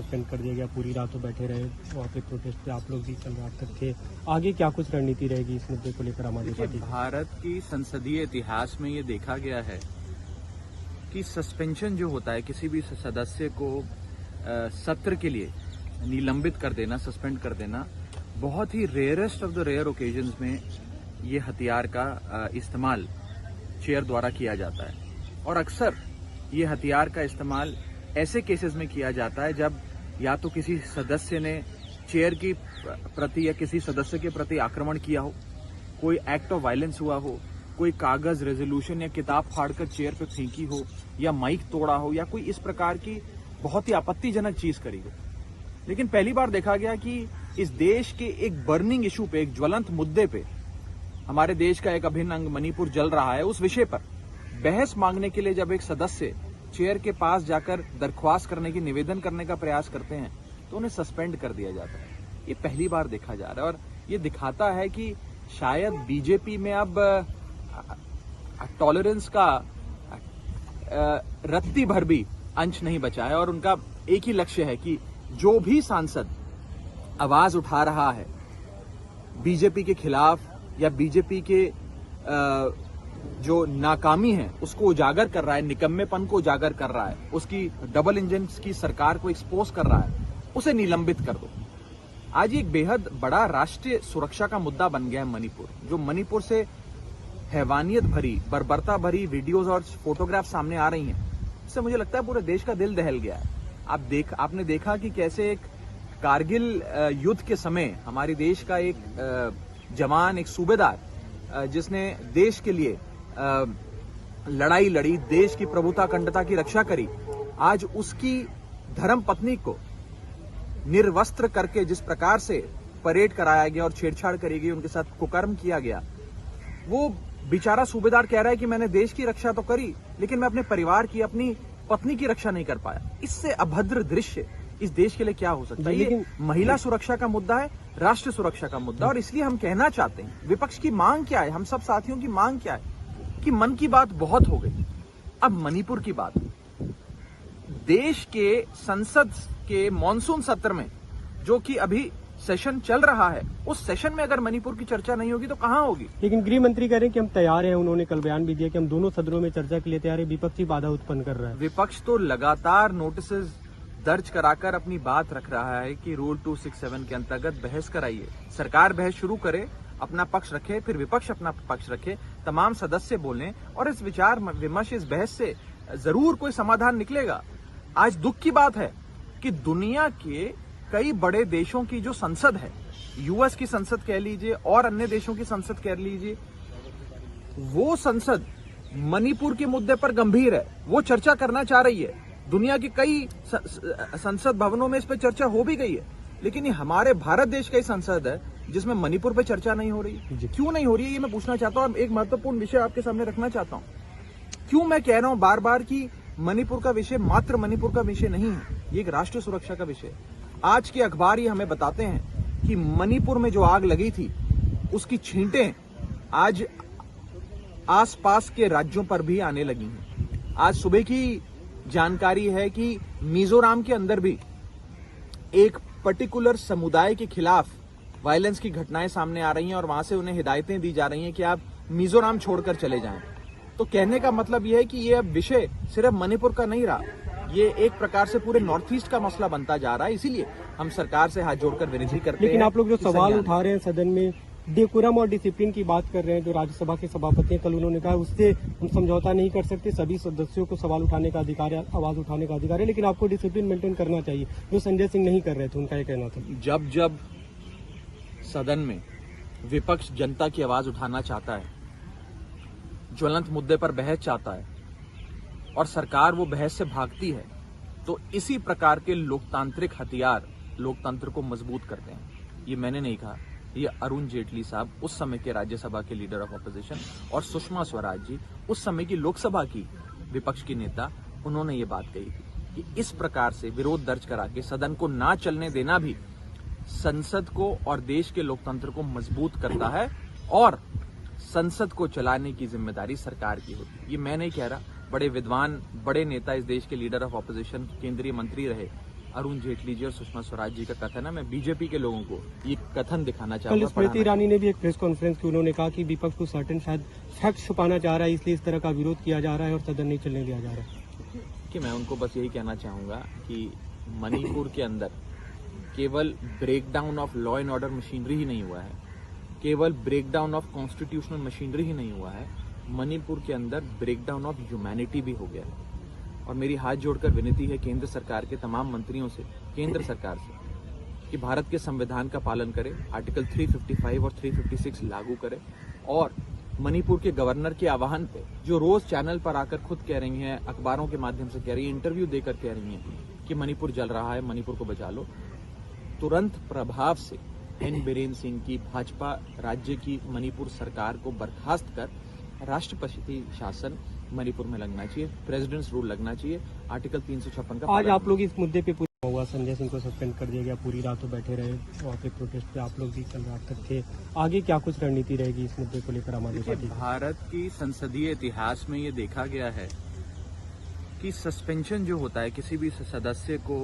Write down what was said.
Suspend कर दिया गया, पूरी रातों बैठे रहे वहाँ पे प्रोटेस्ट पे, आप लोग भी कल रात तक थे। आगे क्या कुछ रणनीति रहेगी इस मुद्दे को लेकर आम आदमी पार्टी? भारत की संसदीय इतिहास में ये देखा गया है कि सस्पेंशन जो होता है किसी भी सदस्य को सत्र के लिए निलंबित कर देना, सस्पेंड कर देना, बहुत ही rarest of the rare occasions में ये हथियार का इस्तेमाल चेयर द्वारा किया जाता है। और अक्सर ये हथियार का इस्तेमाल ऐसे केसेस में किया जाता है जब या तो किसी सदस्य ने चेयर की प्रति या किसी सदस्य के प्रति आक्रमण किया हो, कोई एक्ट ऑफ वायलेंस हुआ हो, कोई कागज, रेजोल्यूशन या किताब फाड़कर चेयर पे फेंकी हो, या माइक तोड़ा हो, या कोई इस प्रकार की बहुत ही आपत्तिजनक चीज करी हो। लेकिन पहली बार देखा गया कि इस देश के एक बर्निंग इशू पे, एक ज्वलंत मुद्दे पे, हमारे देश का एक अभिन्न अंग मणिपुर जल रहा है, उस विषय पर बहस मांगने के लिए जब एक सदस्य चेयर के पास जाकर दरख्वास्त करने की, निवेदन करने का प्रयास करते हैं तो उन्हें सस्पेंड कर दिया जाता है। ये पहली बार देखा जा रहा है और ये दिखाता है कि शायद बीजेपी में अब टॉलरेंस का रत्ती भर भी अंश नहीं बचा है और उनका एक ही लक्ष्य है कि जो भी सांसद आवाज उठा रहा है बीजेपी के खिलाफ या बीजेपी के जो नाकामी है उसको उजागर कर रहा है, निकम्मेपन को उजागर कर रहा है, उसकी डबल इंजन की सरकार को एक्सपोज कर रहा है, उसे निलंबित कर दो। आज एक बेहद बड़ा राष्ट्रीय सुरक्षा का मुद्दा बन गया है मणिपुर। जो मणिपुर से हैवानियत भरी, बर्बरता भरी वीडियोस और फोटोग्राफ सामने आ रही हैं, इससे मुझे लगता है पूरे देश का दिल दहल गया है। आपने देखा कि कैसे एक कारगिल युद्ध के समय हमारे देश का एक जवान, एक सूबेदार जिसने देश के लिए लड़ाई लड़ी, देश की प्रभुता अखंडता की रक्षा करी, आज उसकी धर्म पत्नी को निर्वस्त्र करके जिस प्रकार से परेड कराया गया और छेड़छाड़ करी गई, उनके साथ कुकर्म किया गया, वो बेचारा सूबेदार कह रहा है कि मैंने देश की रक्षा तो करी लेकिन मैं अपने परिवार की, अपनी पत्नी की रक्षा नहीं कर पाया। इससे अभद्र दृश्य इस देश के लिए क्या हो सकता है? लेकिन महिला सुरक्षा का मुद्दा है, राष्ट्र सुरक्षा का मुद्दा, और इसलिए हम कहना चाहते हैं, विपक्ष की मांग क्या है, हम सब साथियों की मांग क्या है कि मन की बात बहुत हो गई, अब मणिपुर की बात। देश के संसद के मॉनसून सत्र में जो कि अभी सेशन चल रहा है, उस सेशन में अगर मणिपुर की चर्चा नहीं होगी तो कहां होगी? लेकिन गृह मंत्री कह रहे हैं कि हम तैयार हैं, उन्होंने कल बयान भी दिया कि हम दोनों सदनों में चर्चा के लिए तैयार है, विपक्षी बाधा उत्पन्न कर रहा है। विपक्ष तो लगातार नोटिस दर्ज कराकर अपनी बात रख रहा है कि रूल 267 के अंतर्गत बहस कराइए, सरकार बहस शुरू करे, अपना पक्ष रखे, फिर विपक्ष अपना पक्ष रखे, तमाम सदस्य बोलें और इस विचार विमर्श, इस बहस से जरूर कोई समाधान निकलेगा। आज दुख की बात है कि दुनिया के कई बड़े देशों की जो संसद है, यूएस की संसद कह लीजिए और अन्य देशों की संसद कह लीजिए, वो संसद मणिपुर के मुद्दे पर गंभीर है, वो चर्चा करना चाह रही है। दुनिया के कई संसद भवनों में इस पर चर्चा हो भी गई है, लेकिन ये हमारे भारत देश का ही संसद है जिसमें मणिपुर पे चर्चा नहीं हो रही। क्यों नहीं हो रही है ये मैं पूछना चाहता हूं। एक महत्वपूर्ण विषय आपके सामने रखना चाहता हूं। क्यों मैं कह रहा हूं बार बार कि मणिपुर का विषय मात्र मणिपुर का विषय नहीं है, ये एक राष्ट्रीय सुरक्षा का विषय है। आज के अखबार ये हमें बताते हैं कि मणिपुर में जो आग लगी थी उसकी छींटें आज आसपास के राज्यों पर भी आने लगी हैं। आज सुबह की जानकारी है कि मिजोरम के अंदर भी एक पर्टिकुलर समुदाय के खिलाफ वायलेंस की घटनाएं सामने आ रही हैं और वहां से उन्हें हिदायतें दी जा रही हैं कि आप मिजोरम छोड़कर चले जाएं। तो कहने का मतलब यह है कि ये अब विषय सिर्फ मणिपुर का नहीं रहा, ये एक प्रकार से पूरे नॉर्थ ईस्ट का मसला बनता जा रहा है। इसीलिए हम सरकार से हाथ जोड़कर विनती करते हैं। लेकिन आप लोग जो सवाल उठा रहे हैं सदन में, डेकोरम और डिसिप्लिन की बात कर रहे हैं, जो राज्यसभा के सभापति हैं, कल उन्होंने कहा उससे हम समझौता नहीं कर सकते, सभी सदस्यों को सवाल उठाने का अधिकार है, आवाज उठाने का अधिकार है, लेकिन आपको डिसिप्लिन मेंटेन करना चाहिए, जो संजय सिंह नहीं कर रहे थे, उनका ये कहना था। जब जब सदन में विपक्ष जनता की आवाज उठाना चाहता है, ज्वलंत मुद्दे पर बहस चाहता है और सरकार वो बहस से भागती है, तो इसी प्रकार के लोकतांत्रिक हथियार लोकतंत्र को मजबूत करते हैं। ये मैंने नहीं कहा, ये अरुण जेटली साहब, उस समय के राज्यसभा के लीडर ऑफ ऑपोजिशन, और सुषमा स्वराज जी, उस समय की लोकसभा की विपक्ष की नेता, उन्होंने ये बात कही थी कि इस प्रकार से विरोध दर्ज करा के सदन को ना चलने देना भी संसद को और देश के लोकतंत्र को मजबूत करता है और संसद को चलाने की जिम्मेदारी सरकार की होती है। ये मैं नहीं कह रहा, बड़े विद्वान, बड़े नेता, इस देश के लीडर ऑफ ऑपोजिशन, केंद्रीय मंत्री रहे अरुण जेटली जी और सुषमा स्वराज जी का कथन है। मैं बीजेपी के लोगों को ये कथन दिखाना कल चाहूंगा। स्मृति ईरानी ने भी एक प्रेस कॉन्फ्रेंस की, उन्होंने कहा कि विपक्ष को सर्टेन शायद फैक्ट छुपाना चाह रहा है, इसलिए इस तरह का विरोध किया जा रहा है और सदन नहीं चलने दिया जा रहा है। कि मैं उनको बस यही कहना चाहूंगा कि मणिपुर के अंदर केवल breakdown of law and order machinery ही नहीं हुआ है, केवल ब्रेकडाउन ऑफ कॉन्स्टिट्यूशनल मशीनरी ही नहीं हुआ है, मणिपुर के अंदर ब्रेकडाउन ऑफ ह्यूमैनिटी भी हो गया है। और मेरी हाथ जोड़कर विनती है केंद्र सरकार के तमाम मंत्रियों से, केंद्र सरकार से, कि भारत के संविधान का पालन करें, आर्टिकल 355 और 356 लागू करें और मणिपुर के गवर्नर के आह्वान पे, जो रोज चैनल पर आकर खुद कह रही हैं, अखबारों के माध्यम से कह रही हैं, इंटरव्यू देकर कह रही हैं कि मणिपुर जल रहा है, मणिपुर को बचा लो, तुरंत प्रभाव से एन बीरेन सिंह की भाजपा राज्य की मणिपुर सरकार को बर्खास्त कर राष्ट्रपति शासन मणिपुर में लगना चाहिए, प्रेसिडेंट्स रूल लगना चाहिए, आर्टिकल 356 का आज पालन आप लोग इस मुद्दे पे पूरा हुआ, संजय सिंह को सस्पेंड कर दिया गया, पूरी रात तो बैठे रहे वहाँ पे प्रोटेस्ट पे, आप लोग भी कल रात तक थे। आगे क्या कुछ रणनीति रहेगी इस मुद्दे को लेकर आम आदमी पार्टी? भारत की संसदीय इतिहास में ये देखा गया है कि सस्पेंशन जो होता है किसी भी सदस्य को